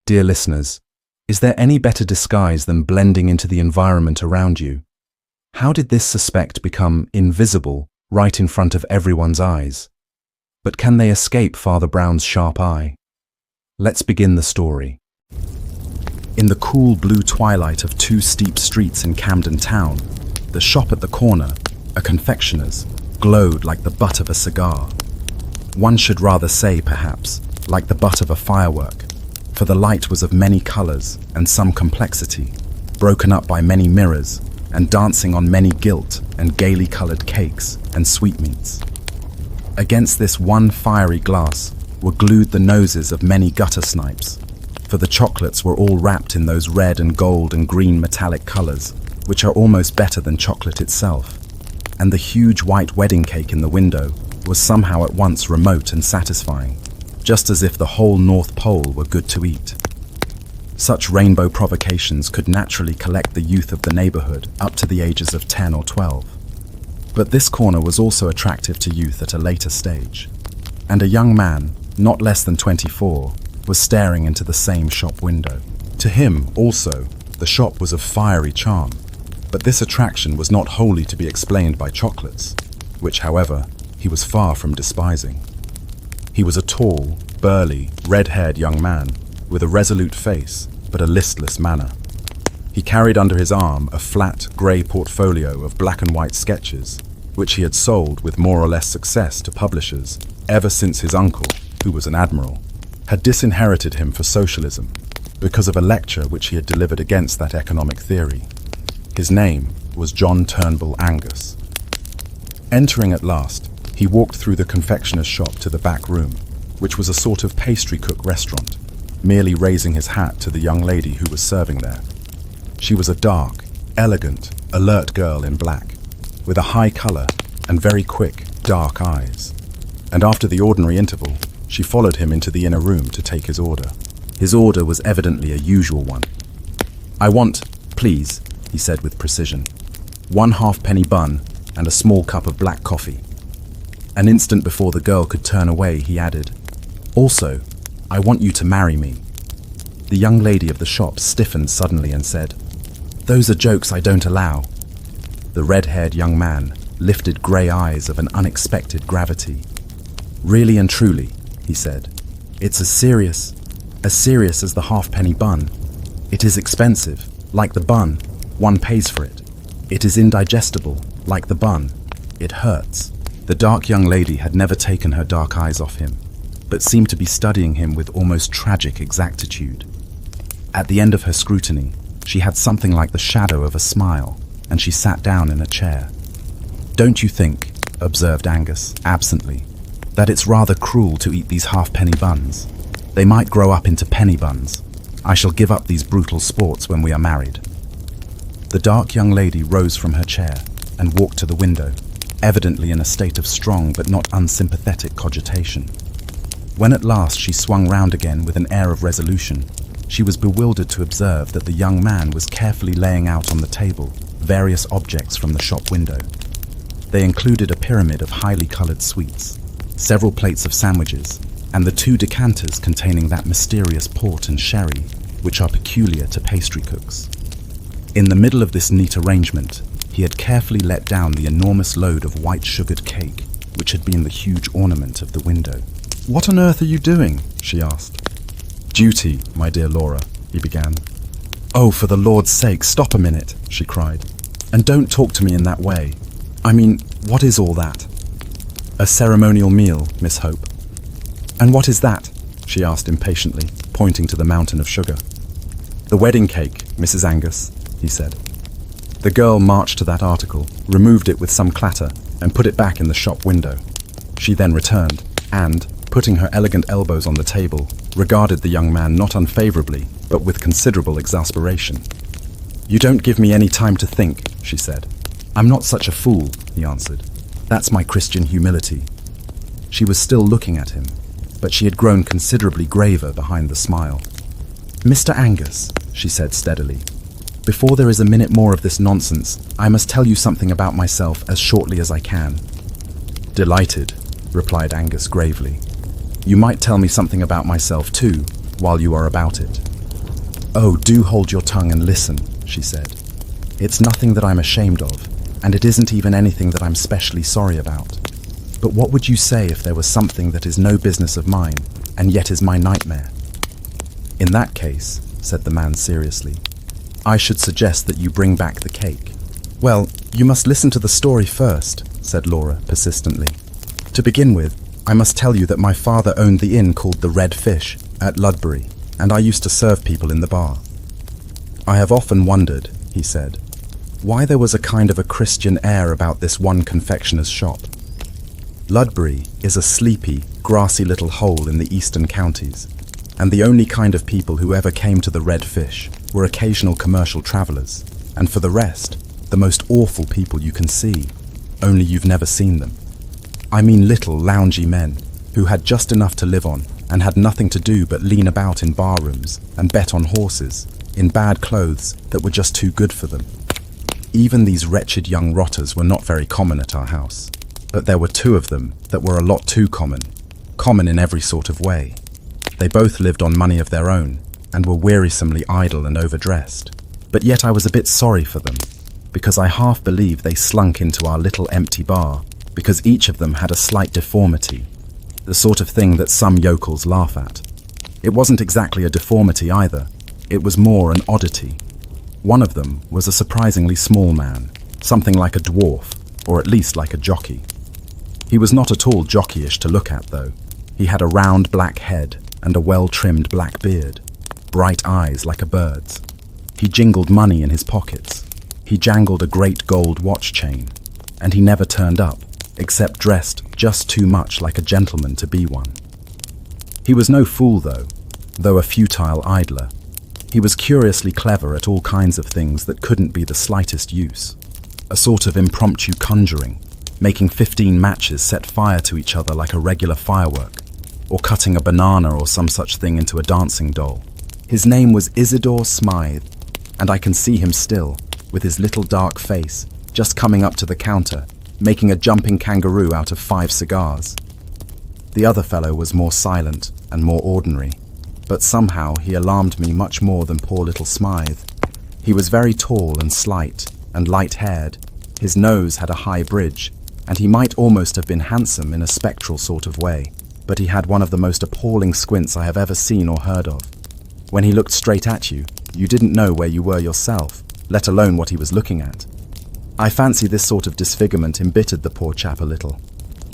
Dear listeners, is there any better disguise than blending into the environment around you? How did this suspect become invisible right in front of everyone's eyes? But can they escape Father Brown's sharp eye? Let's begin the story. In the cool blue twilight of two steep streets in Camden Town, the shop at the corner, a confectioner's, glowed like the butt of a cigar. One should rather say, perhaps, like the butt of a firework, for the light was of many colors and some complexity, broken up by many mirrors and dancing on many gilt and gaily colored cakes and sweetmeats. Against this one fiery glass were glued the noses of many gutter snipes, for the chocolates were all wrapped in those red and gold and green metallic colors, which are almost better than chocolate itself, and the huge white wedding cake in the window was somehow at once remote and satisfying, just as if the whole North Pole were good to eat. Such rainbow provocations could naturally collect the youth of the neighborhood up to the ages of 10 or 12. But this corner was also attractive to youth at a later stage, and a young man, not less than 24, was staring into the same shop window. To him, also, the shop was of fiery charm, but this attraction was not wholly to be explained by chocolates, which, however, he was far from despising. He was a tall, burly, red-haired young man with a resolute face but a listless manner. He carried under his arm a flat, grey portfolio of black and white sketches, which he had sold with more or less success to publishers ever since his uncle, who was an admiral, had disinherited him for socialism because of a lecture which he had delivered against that economic theory. His name was John Turnbull Angus. Entering at last, he walked through the confectioner's shop to the back room, which was a sort of pastry cook restaurant, merely raising his hat to the young lady who was serving there. She was a dark, elegant, alert girl in black, with a high color and very quick, dark eyes. And after the ordinary interval, she followed him into the inner room to take his order. His order was evidently a usual one. "I want, please," he said with precision, "1 halfpenny bun and a small cup of black coffee." An instant before the girl could turn away, he added, "Also, I want you to marry me." The young lady of the shop stiffened suddenly and said, "Those are jokes I don't allow." The red-haired young man lifted grey eyes of an unexpected gravity. "Really and truly," he said, "it's as serious as the halfpenny bun. It is expensive, like the bun, one pays for it. It is indigestible, like the bun, it hurts." The dark young lady had never taken her dark eyes off him, but seemed to be studying him with almost tragic exactitude. At the end of her scrutiny, she had something like the shadow of a smile, and she sat down in a chair. "Don't you think," observed Angus, absently, "that it's rather cruel to eat these halfpenny buns? They might grow up into penny buns. I shall give up these brutal sports when we are married." The dark young lady rose from her chair and walked to the window, evidently in a state of strong but not unsympathetic cogitation. When at last she swung round again with an air of resolution, she was bewildered to observe that the young man was carefully laying out on the table various objects from the shop window. They included a pyramid of highly coloured sweets, several plates of sandwiches, and the 2 decanters containing that mysterious port and sherry which are peculiar to pastry cooks. In the middle of this neat arrangement, he had carefully let down the enormous load of white sugared cake which had been the huge ornament of the window. "What on earth are you doing?" she asked. "Duty, my dear Laura," he began. "Oh, for the Lord's sake, stop a minute," she cried. "And don't talk to me in that way. I mean, what is all that?" "A ceremonial meal, Miss Hope." "And what is that?" she asked impatiently, pointing to the mountain of sugar. "The wedding cake, Mrs. Angus," he said. The girl marched to that article, removed it with some clatter, and put it back in the shop window. She then returned, and, putting her elegant elbows on the table, regarded the young man not unfavourably, but with considerable exasperation. "You don't give me any time to think," she said. "I'm not such a fool," he answered. "That's my Christian humility." She was still looking at him, but she had grown considerably graver behind the smile. "Mr. Angus," she said steadily, "before there is a minute more of this nonsense, I must tell you something about myself as shortly as I can." "Delighted," replied Angus gravely. "You might tell me something about myself too, while you are about it." "Oh, do hold your tongue and listen," she said. "It's nothing that I'm ashamed of, and it isn't even anything that I'm specially sorry about. But what would you say if there was something that is no business of mine, and yet is my nightmare?" "In that case," said the man seriously, "I should suggest that you bring back the cake." "Well, you must listen to the story first," said Laura persistently. "To begin with, I must tell you that my father owned the inn called the Red Fish at Ludbury, and I used to serve people in the bar. I have often wondered," he said, "why there was a kind of a Christian air about this one confectioner's shop. Ludbury is a sleepy, grassy little hole in the eastern counties, and the only kind of people who ever came to the Red Fish were occasional commercial travellers, and for the rest, the most awful people you can see, only you've never seen them. I mean little, loungy men who had just enough to live on and had nothing to do but lean about in bar rooms and bet on horses, in bad clothes that were just too good for them. Even these wretched young rotters were not very common at our house, but there were two of them that were a lot too common in every sort of way. They both lived on money of their own and were wearisomely idle and overdressed, but yet I was a bit sorry for them, because I half believe they slunk into our little empty bar because each of them had a slight deformity, the sort of thing that some yokels laugh at. It wasn't exactly a deformity either, it was more an oddity. One of them was a surprisingly small man, something like a dwarf, or at least like a jockey. He was not at all jockeyish to look at, though. He had a round black head and a well-trimmed black beard, bright eyes like a bird's. He jingled money in his pockets. He jangled a great gold watch chain, and he never turned up, except dressed just too much like a gentleman to be one. He was no fool, though a futile idler. He was curiously clever at all kinds of things that couldn't be the slightest use. A sort of impromptu conjuring, making 15 matches set fire to each other like a regular firework, or cutting a banana or some such thing into a dancing doll. His name was Isidore Smythe, and I can see him still, with his little dark face, just coming up to the counter, making a jumping kangaroo out of 5 cigars. The other fellow was more silent and more ordinary, but somehow he alarmed me much more than poor little Smythe. He was very tall and slight and light-haired. His nose had a high bridge, and he might almost have been handsome in a spectral sort of way, but he had one of the most appalling squints I have ever seen or heard of. When he looked straight at you, you didn't know where you were yourself, let alone what he was looking at. I fancy this sort of disfigurement embittered the poor chap a little,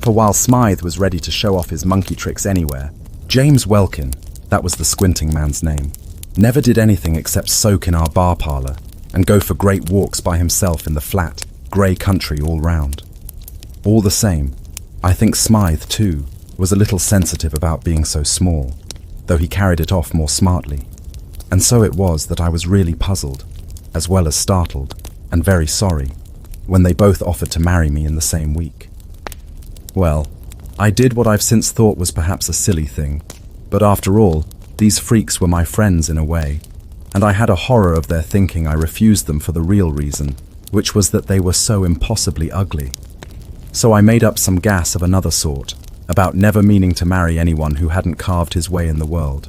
for while Smythe was ready to show off his monkey tricks anywhere, James Welkin, that was the squinting man's name, never did anything except soak in our bar parlour and go for great walks by himself in the flat, grey country all round. All the same, I think Smythe, too, was a little sensitive about being so small, though he carried it off more smartly. And so it was that I was really puzzled, as well as startled, and very sorry, when they both offered to marry me in the same week. Well, I did what I've since thought was perhaps a silly thing, but after all, these freaks were my friends in a way, and I had a horror of their thinking I refused them for the real reason, which was that they were so impossibly ugly. So I made up some gas of another sort, about never meaning to marry anyone who hadn't carved his way in the world.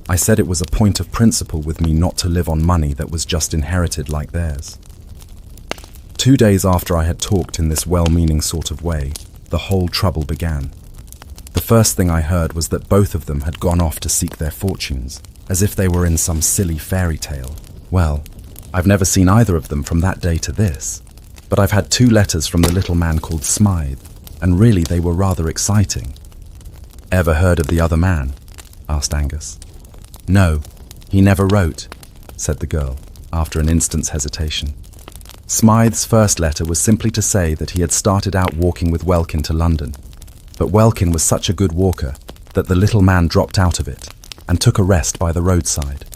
I said it was a point of principle with me not to live on money that was just inherited like theirs. 2 days after I had talked in this well-meaning sort of way, the whole trouble began. The first thing I heard was that both of them had gone off to seek their fortunes, as if they were in some silly fairy tale. Well, I've never seen either of them from that day to this, but I've had 2 letters from the little man called Smythe, and really they were rather exciting. "Ever heard of the other man?" asked Angus. "No, he never wrote," said the girl, after an instant's hesitation. Smythe's first letter was simply to say that he had started out walking with Welkin to London, but Welkin was such a good walker that the little man dropped out of it and took a rest by the roadside.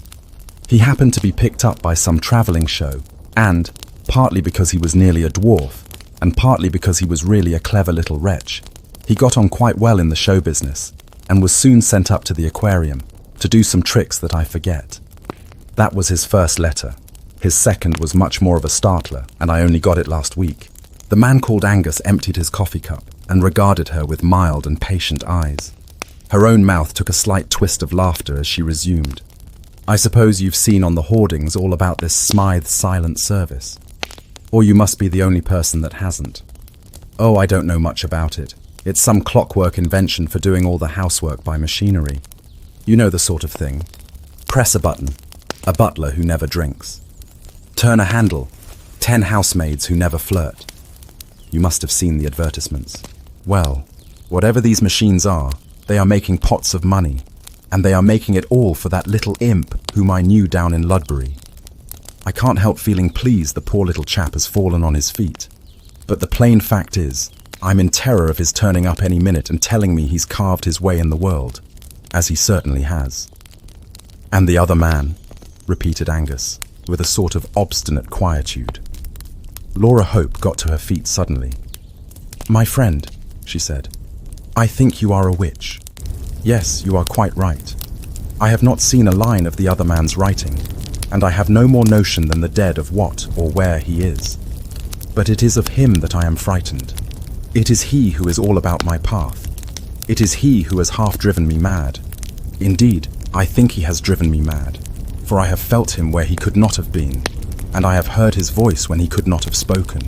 He happened to be picked up by some travelling show, and, partly because he was nearly a dwarf, and partly because he was really a clever little wretch, he got on quite well in the show business, and was soon sent up to the aquarium to do some tricks that I forget. That was his first letter. His second was much more of a startler, and I only got it last week. The man called Angus emptied his coffee cup and regarded her with mild and patient eyes. Her own mouth took a slight twist of laughter as she resumed. I suppose you've seen on the hoardings all about this Smythe silent service. Or you must be the only person that hasn't. Oh, I don't know much about it. It's some clockwork invention for doing all the housework by machinery. You know the sort of thing. Press a button, a butler who never drinks. Turn a handle, 10 housemaids who never flirt. You must have seen the advertisements. Well, whatever these machines are, they are making pots of money, and they are making it all for that little imp whom I knew down in Ludbury. I can't help feeling pleased the poor little chap has fallen on his feet. But the plain fact is, I'm in terror of his turning up any minute and telling me he's carved his way in the world, as he certainly has. And the other man, repeated Angus, with a sort of obstinate quietude. Laura Hope got to her feet suddenly. My friend, she said, I think you are a witch. Yes, you are quite right. I have not seen a line of the other man's writing, and I have no more notion than the dead of what or where he is. But it is of him that I am frightened. It is he who is all about my path. It is he who has half driven me mad. Indeed, I think he has driven me mad, for I have felt him where he could not have been, and I have heard his voice when he could not have spoken.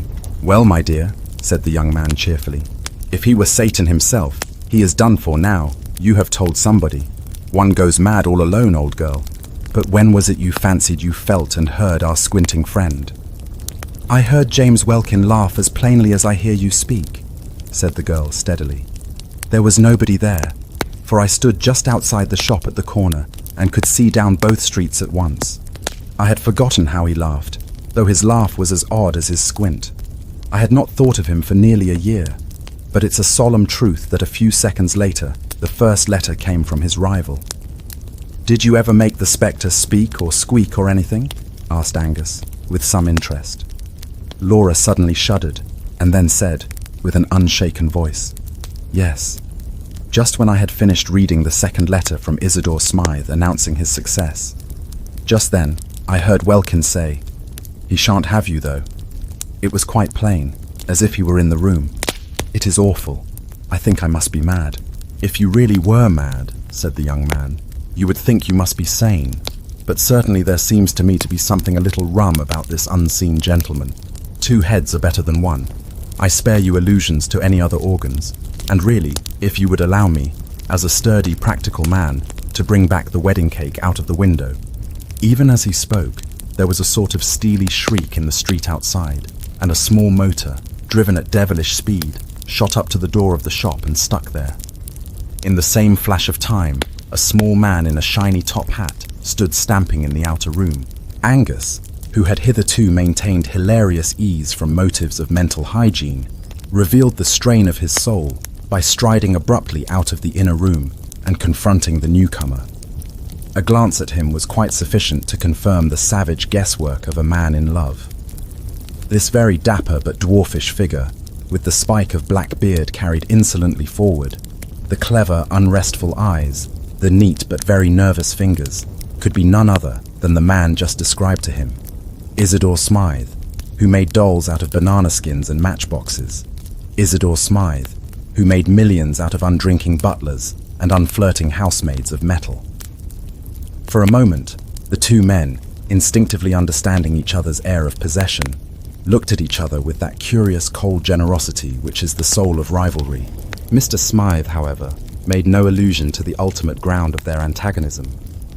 Well, my dear, said the young man cheerfully, if he were Satan himself, he is done for now. You have told somebody. One goes mad all alone, old girl. But when was it you fancied you felt and heard our squinting friend? I heard James Welkin laugh as plainly as I hear you speak, said the girl steadily. There was nobody there, for I stood just outside the shop at the corner and could see down both streets at once. I had forgotten how he laughed, though his laugh was as odd as his squint. I had not thought of him for nearly a year, but it's a solemn truth that a few seconds later the first letter came from his rival. Did you ever make the spectre speak or squeak or anything? Asked Angus, with some interest. Laura suddenly shuddered, and then said, with an unshaken voice, yes. Just when I had finished reading the second letter from Isidore Smythe announcing his success. Just then, I heard Welkin say, he shan't have you though. It was quite plain, as if he were in the room. It is awful. I think I must be mad. If you really were mad, said the young man, you would think you must be sane, but certainly there seems to me to be something a little rum about this unseen gentleman. 2 heads are better than 1. I spare you allusions to any other organs, and really, if you would allow me, as a sturdy, practical man, to bring back the wedding cake out of the window. Even as he spoke, there was a sort of steely shriek in the street outside, and a small motor, driven at devilish speed, shot up to the door of the shop and stuck there. In the same flash of time, a small man in a shiny top hat stood stamping in the outer room. Angus, who had hitherto maintained hilarious ease from motives of mental hygiene, revealed the strain of his soul by striding abruptly out of the inner room and confronting the newcomer. A glance at him was quite sufficient to confirm the savage guesswork of a man in love. This very dapper but dwarfish figure, with the spike of black beard carried insolently forward, the clever, unrestful eyes, the neat but very nervous fingers, could be none other than the man just described to him, Isidore Smythe, who made dolls out of banana skins and matchboxes. Isidore Smythe, who made millions out of undrinking butlers and unflirting housemaids of metal. For a moment, the 2 men, instinctively understanding each other's air of possession, looked at each other with that curious cold generosity which is the soul of rivalry. Mr. Smythe, however, made no allusion to the ultimate ground of their antagonism,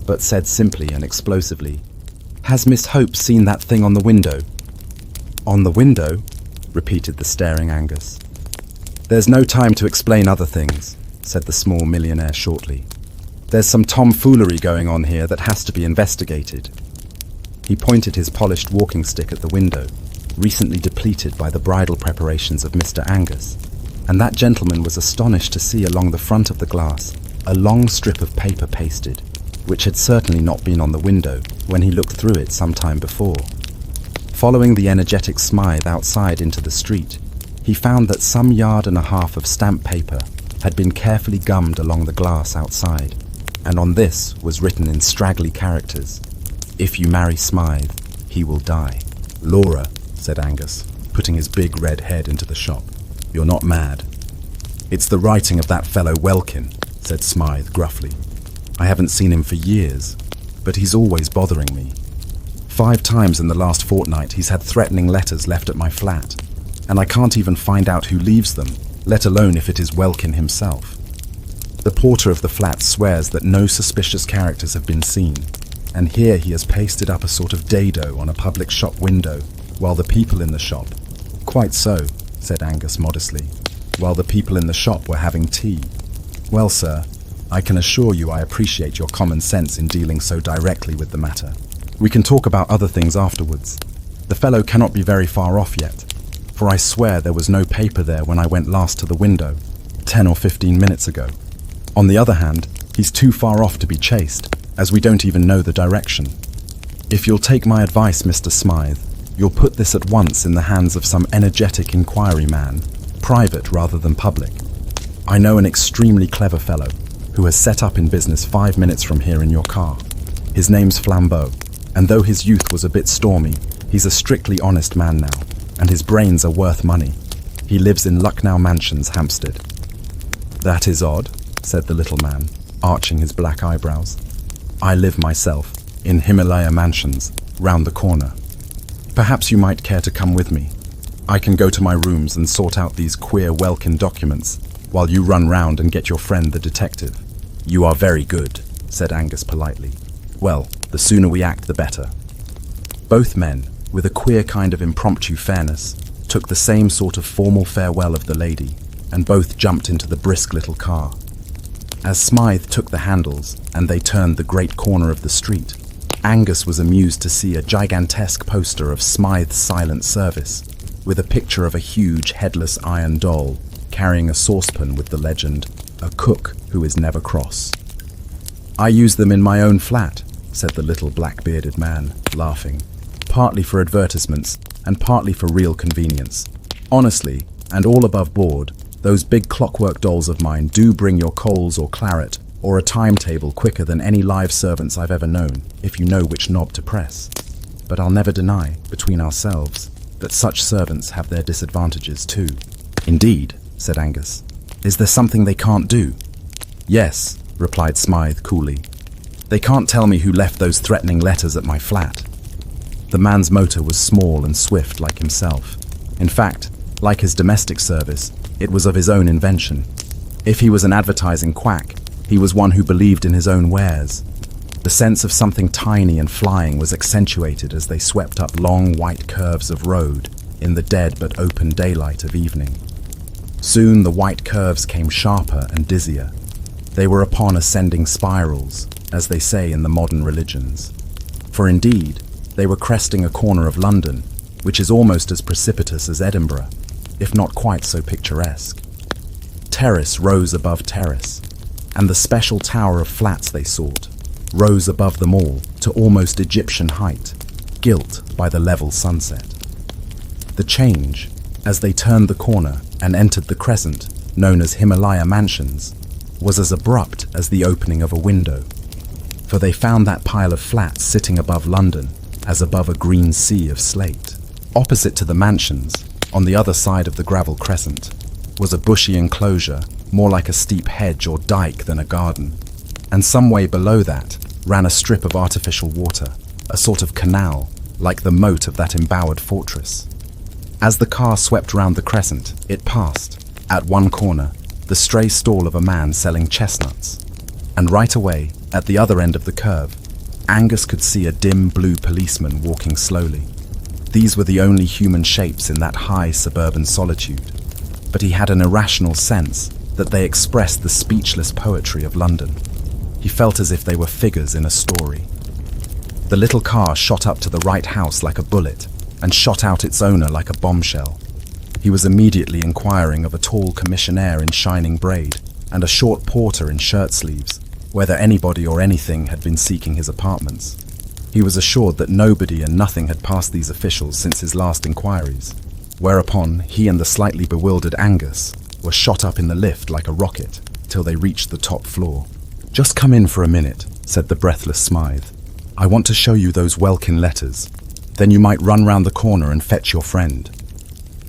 but said simply and explosively, Has Miss Hope seen that thing on the window? On the window? Repeated the staring Angus. There's no time to explain other things, said the small millionaire shortly. There's some tomfoolery going on here that has to be investigated. He pointed his polished walking stick at the window, recently depleted by the bridal preparations of Mr. Angus, and that gentleman was astonished to see along the front of the glass a long strip of paper pasted, which had certainly not been on the window when he looked through it some time before. Following the energetic Smythe outside into the street, he found that some 1.5 yards of stamp paper had been carefully gummed along the glass outside, and on this was written in straggly characters, If you marry Smythe, he will die. Laura, said Angus, putting his big red head into the shop, you're not mad. It's the writing of that fellow Welkin, said Smythe gruffly. I haven't seen him for years. but he's always bothering me. 5 times in the last fortnight he's had threatening letters left at my flat, and I can't even find out who leaves them, let alone if it is Welkin himself. The porter of the flat swears that no suspicious characters have been seen, and here he has pasted up a sort of dado on a public shop window, while the people in the shop— "Quite so," said Angus modestly, "while the people in the shop were having tea. Well, sir, I can assure you I appreciate your common sense in dealing so directly with the matter. We can talk about other things afterwards. The fellow cannot be very far off yet, for I swear there was no paper there when I went last to the window, 10 or 15 minutes ago. On the other hand, he's too far off to be chased, as we don't even know the direction. If you'll take my advice, Mr. Smythe, you'll put this at once in the hands of some energetic inquiry man, private rather than public. I know an extremely clever fellow who has set up in business 5 minutes from here in your car. His name's Flambeau, and though his youth was a bit stormy, he's a strictly honest man now, and his brains are worth money. He lives in Lucknow Mansions, Hampstead." "That is odd," said the little man, arching his black eyebrows. "I live myself in Himalaya Mansions, round the corner. Perhaps you might care to come with me. I can go to my rooms and sort out these queer Welkin documents, while you run round and get your friend the detective." "You are very good," said Angus politely. "Well, the sooner we act, the better." Both men, with a queer kind of impromptu fairness, took the same sort of formal farewell of the lady, and both jumped into the brisk little car. As Smythe took the handles and they turned the great corner of the street, Angus was amused to see a gigantesque poster of Smythe's Silent Service, with a picture of a huge headless iron doll carrying a saucepan with the legend, "A cook who is never cross." "I use them in my own flat," said the little black-bearded man, laughing, "partly for advertisements and partly for real convenience. Honestly, and all above board, those big clockwork dolls of mine do bring your coals or claret or a timetable quicker than any live servants I've ever known, if you know which knob to press. But I'll never deny, between ourselves, that such servants have their disadvantages too." "Indeed," said Angus. "Is there something they can't do?" "Yes," replied Smythe coolly. "They can't tell me who left those threatening letters at my flat." The man's motor was small and swift like himself. In fact, like his domestic service, it was of his own invention. If he was an advertising quack, he was one who believed in his own wares. The sense of something tiny and flying was accentuated as they swept up long white curves of road in the dead but open daylight of evening. Soon the white curves came sharper and dizzier. They were upon ascending spirals, as they say in the modern religions. For indeed, they were cresting a corner of London, which is almost as precipitous as Edinburgh, if not quite so picturesque. Terrace rose above terrace, and the special tower of flats they sought rose above them all to almost Egyptian height, gilt by the level sunset. The change, as they turned the corner and entered the crescent known as Himalaya Mansions, was as abrupt as the opening of a window, for they found that pile of flats sitting above London as above a green sea of slate. Opposite to the mansions, on the other side of the gravel crescent, was a bushy enclosure, more like a steep hedge or dike than a garden, and some way below that ran a strip of artificial water, a sort of canal, like the moat of that embowered fortress. As the car swept round the crescent, it passed, at one corner, the stray stall of a man selling chestnuts, and right away, at the other end of the curve, Angus could see a dim blue policeman walking slowly. These were the only human shapes in that high suburban solitude, but he had an irrational sense that they expressed the speechless poetry of London. He felt as if they were figures in a story. The little car shot up to the right house like a bullet, and shot out its owner like a bombshell. He was immediately inquiring of a tall commissionaire in shining braid, and a short porter in shirt sleeves, whether anybody or anything had been seeking his apartments. He was assured that nobody and nothing had passed these officials since his last inquiries, whereupon he and the slightly bewildered Angus were shot up in the lift like a rocket till they reached the top floor. "Just come in for a minute," said the breathless Smythe. "I want to show you those Welkin letters. Then you might run round the corner and fetch your friend."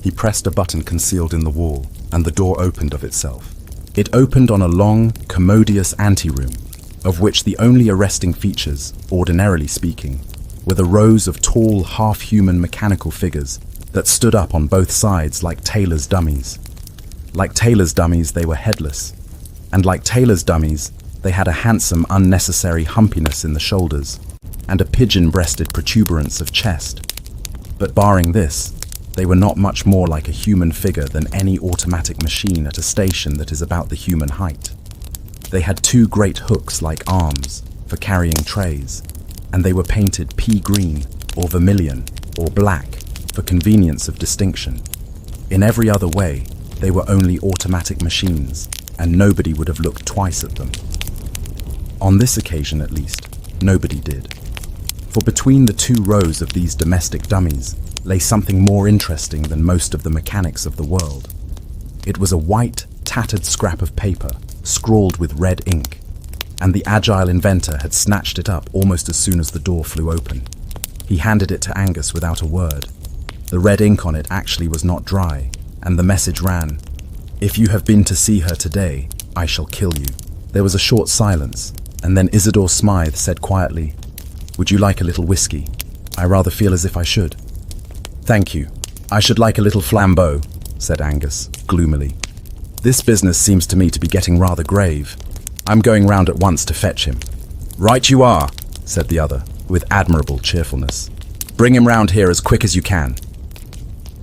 He pressed a button concealed in the wall, and the door opened of itself. It opened on a long, commodious anteroom, of which the only arresting features, ordinarily speaking, were the rows of tall, half-human mechanical figures that stood up on both sides like tailor's dummies. Like tailor's dummies, they were headless, and like tailor's dummies, they had a handsome, unnecessary humpiness in the shoulders and a pigeon-breasted protuberance of chest. But barring this, they were not much more like a human figure than any automatic machine at a station that is about the human height. They had two great hooks like arms for carrying trays, and they were painted pea green or vermilion or black for convenience of distinction. In every other way, they were only automatic machines, and nobody would have looked twice at them. On this occasion, at least, nobody did. For between the two rows of these domestic dummies lay something more interesting than most of the mechanics of the world. It was a white, tattered scrap of paper, scrawled with red ink, and the agile inventor had snatched it up almost as soon as the door flew open. He handed it to Angus without a word. The red ink on it actually was not dry, and the message ran, "If you have been to see her today, I shall kill you." There was a short silence, and then Isidore Smythe said quietly, "Would you like a little whiskey? I rather feel as if I should." "Thank you. I should like a little flambeau," said Angus, gloomily. "This business seems to me to be getting rather grave. I'm going round at once to fetch him." "Right you are," said the other, with admirable cheerfulness. "Bring him round here as quick as you can."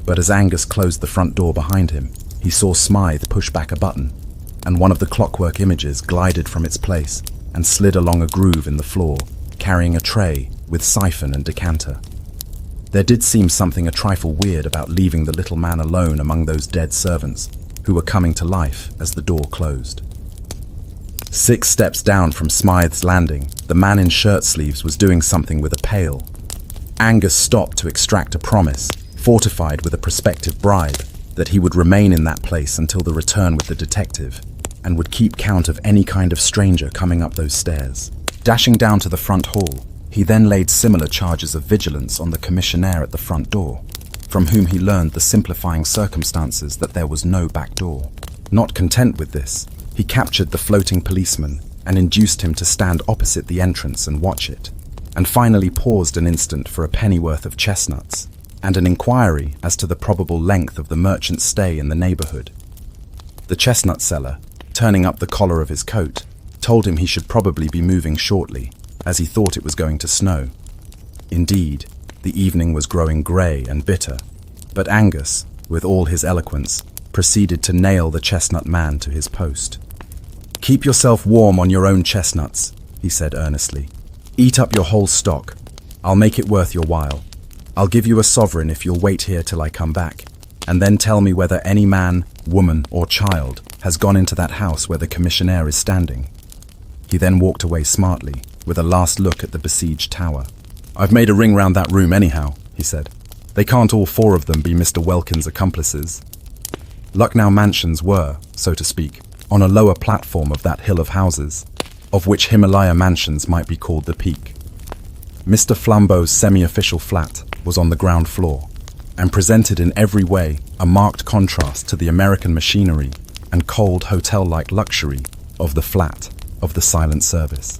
But as Angus closed the front door behind him, he saw Smythe push back a button, and one of the clockwork images glided from its place and slid along a groove in the floor, carrying a tray with siphon and decanter. There did seem something a trifle weird about leaving the little man alone among those dead servants who were coming to life as the door closed. 6 steps down from Smythe's landing, the man in shirt sleeves was doing something with a pail. Angus stopped to extract a promise, fortified with a prospective bribe, that he would remain in that place until the return with the detective, and would keep count of any kind of stranger coming up those stairs. Dashing down to the front hall, he then laid similar charges of vigilance on the commissionaire at the front door, from whom he learned the simplifying circumstances that there was no back door. Not content with this, he captured the floating policeman and induced him to stand opposite the entrance and watch it, and finally paused an instant for a pennyworth of chestnuts and an inquiry as to the probable length of the merchant's stay in the neighborhood. The chestnut seller, turning up the collar of his coat, told him he should probably be moving shortly, as he thought it was going to snow. Indeed, the evening was growing grey and bitter, but Angus, with all his eloquence, proceeded to nail the chestnut man to his post. "Keep yourself warm on your own chestnuts," he said earnestly. "Eat up your whole stock. I'll make it worth your while. I'll give you a sovereign if you'll wait here till I come back, and then tell me whether any man, woman, or child has gone into that house where the commissionaire is standing." He then walked away smartly, with a last look at the besieged tower. "I've made a ring round that room anyhow," he said. "They can't all 4 of them be Mr. Welkin's accomplices." Lucknow Mansions were, so to speak, on a lower platform of that hill of houses, of which Himalaya Mansions might be called the peak. Mr. Flambeau's semi-official flat was on the ground floor, and presented in every way a marked contrast to the American machinery and cold hotel-like luxury of the flat of the silent service.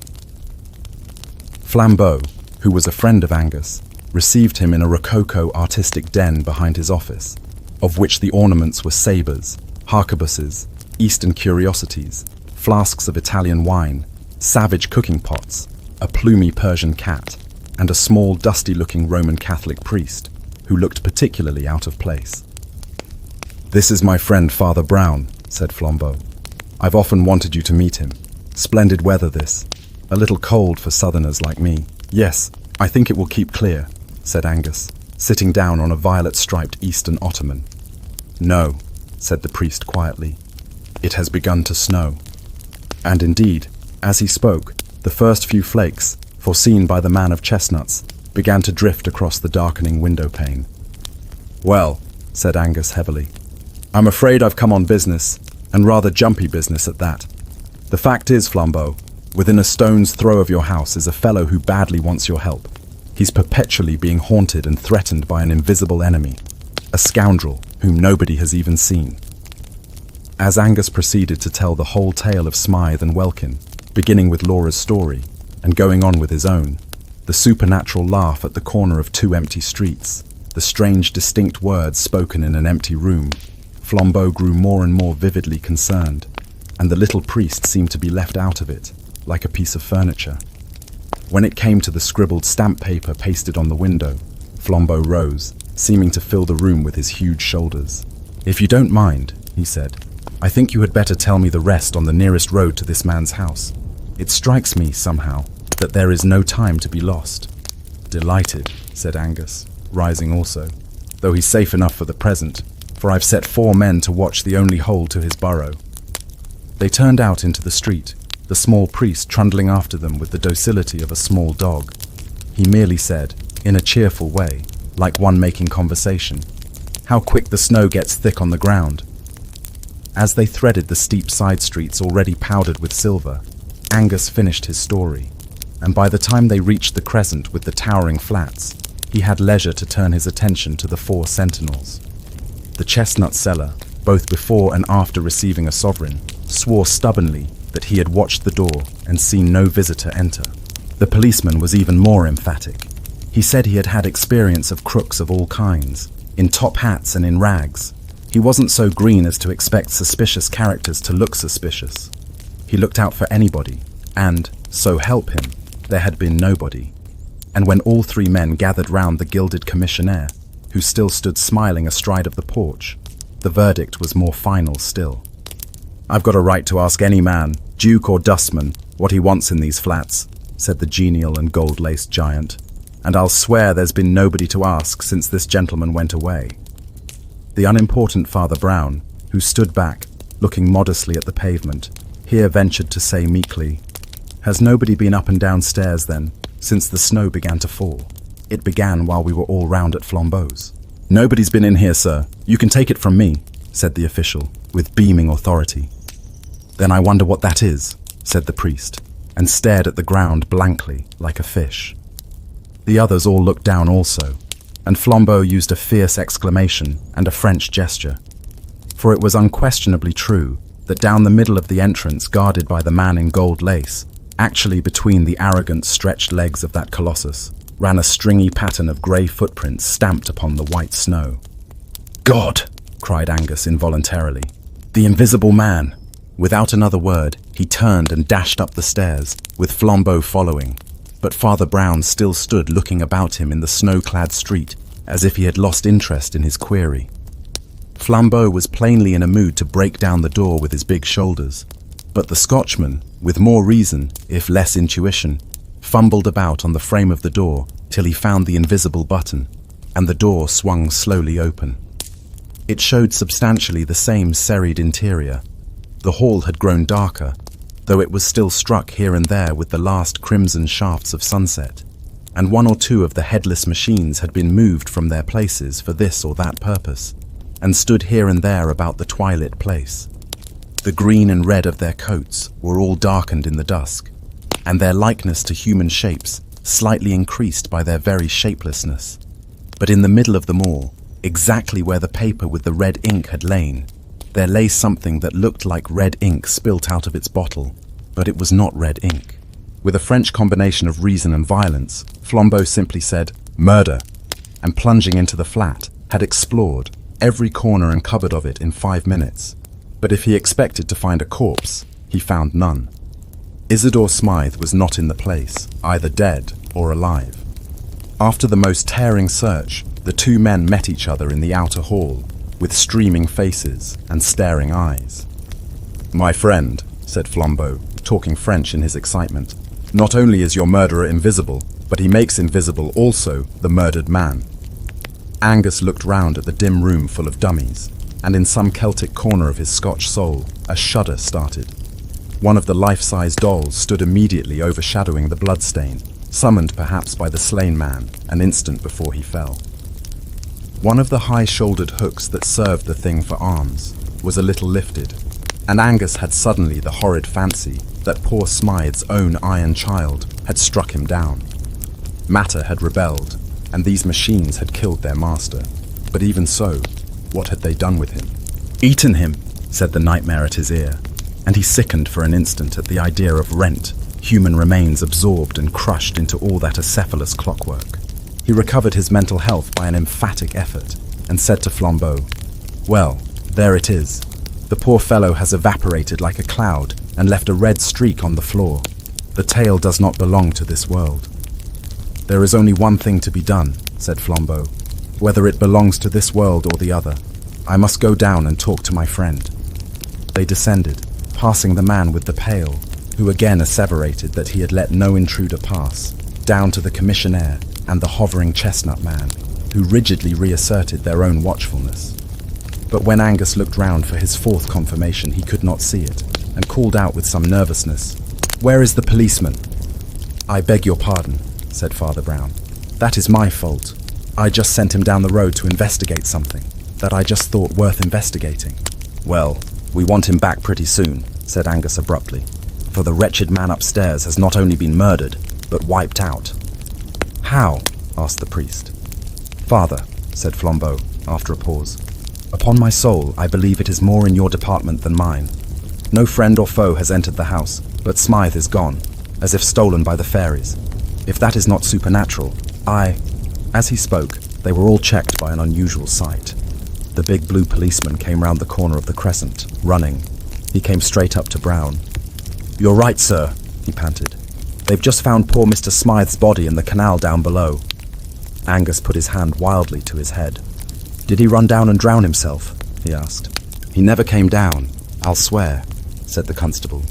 Flambeau, who was a friend of Angus, received him in a rococo artistic den behind his office, of which the ornaments were sabres, harquebuses, Eastern curiosities, flasks of Italian wine, savage cooking pots, a plumy Persian cat, and a small, dusty-looking Roman Catholic priest, who looked particularly out of place. "This is my friend Father Brown," said Flambeau. "I've often wanted you to meet him. Splendid weather this. A little cold for southerners like me." "Yes, I think it will keep clear," said Angus, sitting down on a violet-striped Eastern ottoman. "No," said the priest quietly. "It has begun to snow." And indeed, as he spoke, the first few flakes, foreseen by the man of chestnuts, began to drift across the darkening window pane. "Well," said Angus heavily, "I'm afraid I've come on business, and rather jumpy business at that. The fact is, Flambeau, within a stone's throw of your house is a fellow who badly wants your help. He's perpetually being haunted and threatened by an invisible enemy, a scoundrel whom nobody has even seen." As Angus proceeded to tell the whole tale of Smythe and Welkin, beginning with Laura's story and going on with his own. The supernatural laugh at the corner of two empty streets, the strange distinct words spoken in an empty room. Flambeau grew more and more vividly concerned, and the little priest seemed to be left out of it, like a piece of furniture. When it came to the scribbled stamp paper pasted on the window, Flambeau rose, seeming to fill the room with his huge shoulders. "If you don't mind," he said, "I think you had better tell me the rest on the nearest road to this man's house. It strikes me, somehow, that there is no time to be lost." "Delighted," said Angus, rising also, "though he's safe enough for the present, for I've set 4 men to watch the only hole to his burrow." They turned out into the street, the small priest trundling after them with the docility of a small dog. He merely said, in a cheerful way, like one making conversation, "How quick the snow gets thick on the ground." As they threaded the steep side streets already powdered with silver, Angus finished his story, and by the time they reached the crescent with the towering flats, he had leisure to turn his attention to the 4 sentinels. The chestnut seller, both before and after receiving a sovereign, swore stubbornly that he had watched the door and seen no visitor enter. The policeman was even more emphatic. He said he had had experience of crooks of all kinds, in top hats and in rags. He wasn't so green as to expect suspicious characters to look suspicious. He looked out for anybody, and, so help him, there had been nobody. And when all 3 men gathered round the gilded commissionaire, who still stood smiling astride of the porch, the verdict was more final still. "I've got a right to ask any man, duke or dustman, what he wants in these flats," said the genial and gold-laced giant, "and I'll swear there's been nobody to ask since this gentleman went away." The unimportant Father Brown, who stood back, looking modestly at the pavement, here ventured to say meekly, "Has nobody been up and down stairs, then, since the snow began to fall? It began while we were all round at Flambeau's." "Nobody's been in here, sir. You can take it from me," said the official, with beaming authority. "Then I wonder what that is," said the priest, and stared at the ground blankly, like a fish. The others all looked down also, and Flambeau used a fierce exclamation and a French gesture. For it was unquestionably true that down the middle of the entrance guarded by the man in gold lace, actually between the arrogant stretched legs of that colossus, ran a stringy pattern of grey footprints stamped upon the white snow. "God!" cried Angus involuntarily. "The invisible man!" Without another word, he turned and dashed up the stairs, with Flambeau following. But Father Brown still stood looking about him in the snow-clad street, as if he had lost interest in his query. Flambeau was plainly in a mood to break down the door with his big shoulders, but the Scotchman, with more reason, if less intuition, fumbled about on the frame of the door till he found the invisible button, and the door swung slowly open. It showed substantially the same serried interior. The hall had grown darker, though it was still struck here and there with the last crimson shafts of sunset, and 1 or 2 of the headless machines had been moved from their places for this or that purpose, and stood here and there about the twilit place. The green and red of their coats were all darkened in the dusk, and their likeness to human shapes slightly increased by their very shapelessness. But in the middle of them all, exactly where the paper with the red ink had lain, there lay something that looked like red ink spilt out of its bottle, but it was not red ink. With a French combination of reason and violence, Flambeau simply said, "Murder," and plunging into the flat, had explored every corner and cupboard of it in 5 minutes. But if he expected to find a corpse, he found none. Isidore Smythe was not in the place, either dead or alive. After the most tearing search, the 2 men met each other in the outer hall, with streaming faces and staring eyes. "My friend," said Flambeau, talking French in his excitement, "not only is your murderer invisible, but he makes invisible also the murdered man." Angus looked round at the dim room full of dummies, and in some Celtic corner of his Scotch soul, a shudder started. One of the life-size dolls stood immediately overshadowing the bloodstain, summoned perhaps by the slain man an instant before he fell. One of the high-shouldered hooks that served the thing for arms was a little lifted, and Angus had suddenly the horrid fancy that poor Smythe's own iron child had struck him down. Matter had rebelled, and these machines had killed their master. But even so, what had they done with him? "Eaten him," said the nightmare at his ear. and he sickened for an instant at the idea of rent, human remains absorbed and crushed into all that acephalous clockwork. He recovered his mental health by an emphatic effort and said to Flambeau, "Well, there it is. The poor fellow has evaporated like a cloud and left a red streak on the floor. The tale does not belong to this world." "There is only one thing to be done," said Flambeau, "whether it belongs to this world or the other. I must go down and talk to my friend." They descended, passing the man with the pail, who again asseverated that he had let no intruder pass, down to the commissionaire and the hovering chestnut man, who rigidly reasserted their own watchfulness. But when Angus looked round for his fourth confirmation, he could not see it, and called out with some nervousness, "Where is the policeman?" "I beg your pardon," said Father Brown. "That is my fault. I just sent him down the road to investigate something that I just thought worth investigating." "Well, we want him back pretty soon," said Angus abruptly, "for the wretched man upstairs has not only been murdered, but wiped out." "How?" asked the priest. "Father," said Flambeau, after a pause, "upon my soul, I believe it is more in your department than mine. No friend or foe has entered the house, but Smythe is gone, as if stolen by the fairies. If that is not supernatural, I—" As he spoke, they were all checked by an unusual sight. The big blue policeman came round the corner of the crescent, running. He came straight up to Brown. "You're right, sir," he panted. "They've just found poor Mr. Smythe's body in the canal down below." Angus put his hand wildly to his head. "Did he run down and drown himself?" he asked. "He never came down, I'll swear," said the constable.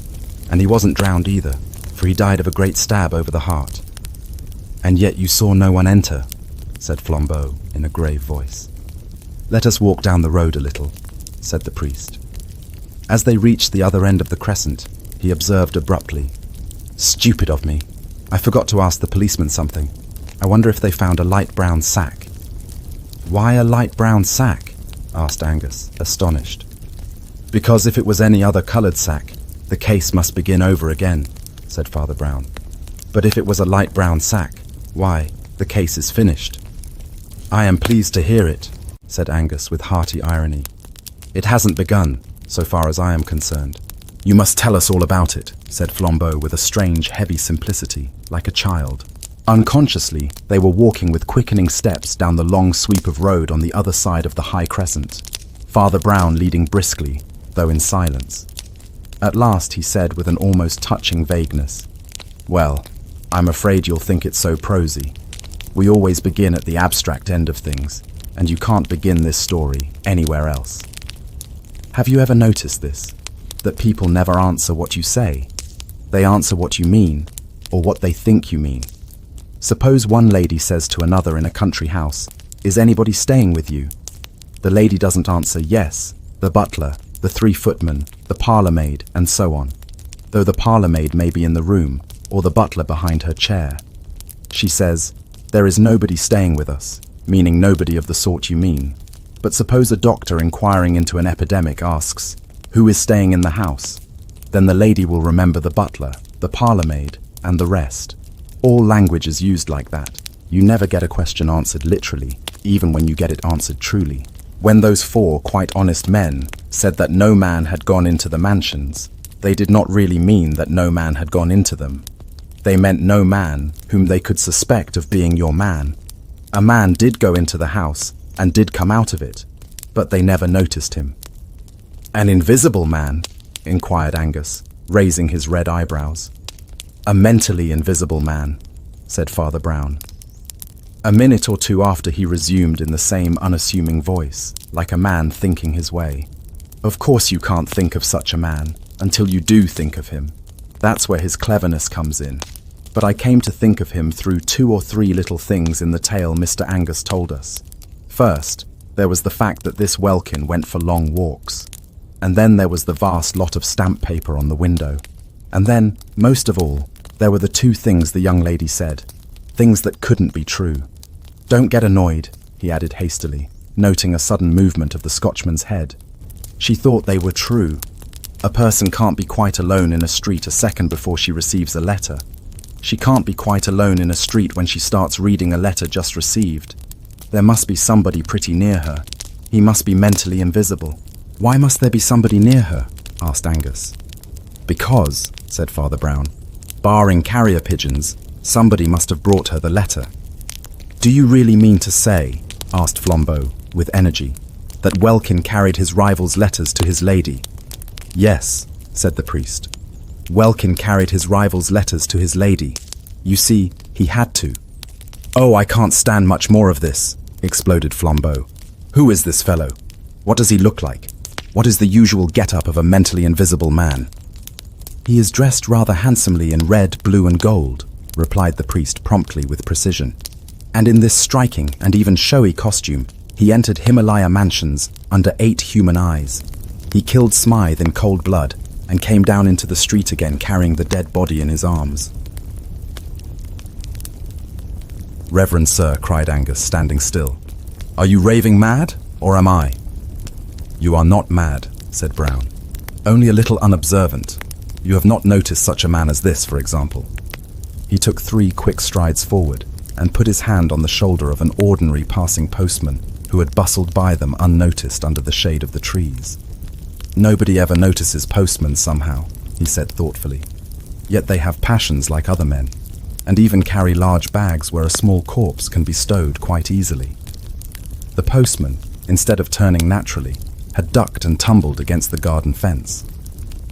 "And he wasn't drowned either, for he died of a great stab over the heart." "And yet you saw no one enter," said Flambeau in a grave voice. "Let us walk down the road a little," said the priest. As they reached the other end of the crescent, he observed abruptly, "Stupid of me. I forgot to ask the policeman something. I wonder if they found a light brown sack." "Why a light brown sack?" asked Angus, astonished. "Because if it was any other coloured sack, the case must begin over again," said Father Brown. "But if it was a light brown sack, why, the case is finished." "I am pleased to hear it," said Angus with hearty irony. "It hasn't begun, so far as I am concerned." "You must tell us all about it," said Flambeau with a strange, heavy simplicity, like a child. Unconsciously, they were walking with quickening steps down the long sweep of road on the other side of the high crescent, Father Brown leading briskly, though in silence. At last he said with an almost touching vagueness, "Well, I'm afraid you'll think it so prosy. We always begin at the abstract end of things, and you can't begin this story anywhere else. Have you ever noticed this? That people never answer what you say. They answer what you mean, or what they think you mean. Suppose one lady says to another in a country house, 'Is anybody staying with you?' The lady doesn't answer yes, the butler, the 3 footmen, the parlour maid, and so on, though the parlour maid may be in the room, or the butler behind her chair. She says, 'There is nobody staying with us,' meaning nobody of the sort you mean. But suppose a doctor inquiring into an epidemic asks, 'Who is staying in the house?' Then the lady will remember the butler, the parlour maid, and the rest. All language is used like that. You never get a question answered literally, even when you get it answered truly. When those 4 quite honest men said that no man had gone into the mansions, they did not really mean that no man had gone into them. They meant no man whom they could suspect of being your man. A man did go into the house and did come out of it, but they never noticed him." "An invisible man?" inquired Angus, raising his red eyebrows. "A mentally invisible man," said Father Brown. A minute or two after he resumed in the same unassuming voice, like a man thinking his way. "Of course you can't think of such a man until you do think of him. That's where his cleverness comes in. But I came to think of him through 2 or 3 little things in the tale Mr. Angus told us. First, there was the fact that this Welkin went for long walks. And then there was the vast lot of stamp paper on the window. And then, most of all, there were the 2 things the young lady said, things that couldn't be true. Don't get annoyed," he added hastily, noting a sudden movement of the Scotchman's head. "She thought they were true. A person can't be quite alone in a street a second before she receives a letter. She can't be quite alone in a street when she starts reading a letter just received. There must be somebody pretty near her. He must be mentally invisible." "Why must there be somebody near her?" asked Angus. Because, said Father Brown, barring carrier pigeons, somebody must have brought her the letter. Do you really mean to say, asked Flambeau, with energy, that Welkin carried his rival's letters to his lady? Yes, said the priest. Welkin carried his rival's letters to his lady. You see, he had to. Oh, I can't stand much more of this, exploded Flambeau. Who is this fellow? What does he look like? What is the usual get-up of a mentally invisible man? He is dressed rather handsomely in red, blue and gold, replied the priest promptly with precision. And in this striking and even showy costume, he entered Himalaya mansions under 8 human eyes. He killed Smythe in cold blood and came down into the street again carrying the dead body in his arms. Reverend Sir, cried Angus, standing still. Are you raving mad, or am I? You are not mad, said Brown. Only a little unobservant. You have not noticed such a man as this, for example. He took 3 quick strides forward and put his hand on the shoulder of an ordinary passing postman who had bustled by them unnoticed under the shade of the trees. Nobody ever notices postmen somehow, he said thoughtfully. Yet they have passions like other men, and even carry large bags where a small corpse can be stowed quite easily. The postman, instead of turning naturally, had ducked and tumbled against the garden fence.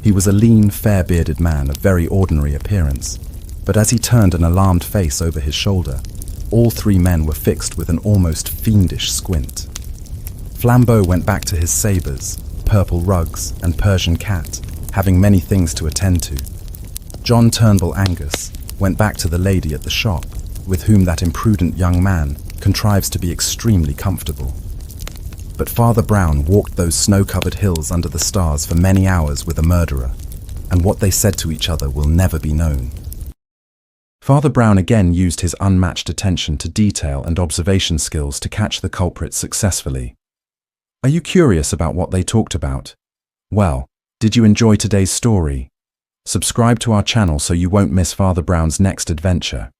He was a lean, fair-bearded man of very ordinary appearance, but as he turned an alarmed face over his shoulder, all 3 men were fixed with an almost fiendish squint. Flambeau went back to his sabres, purple rugs, and Persian cat, having many things to attend to. John Turnbull Angus went back to the lady at the shop, with whom that imprudent young man contrives to be extremely comfortable. But Father Brown walked those snow-covered hills under the stars for many hours with a murderer, and what they said to each other will never be known. Father Brown again used his unmatched attention to detail and observation skills to catch the culprit successfully. Are you curious about what they talked about? Well, did you enjoy today's story? Subscribe to our channel so you won't miss Father Brown's next adventure.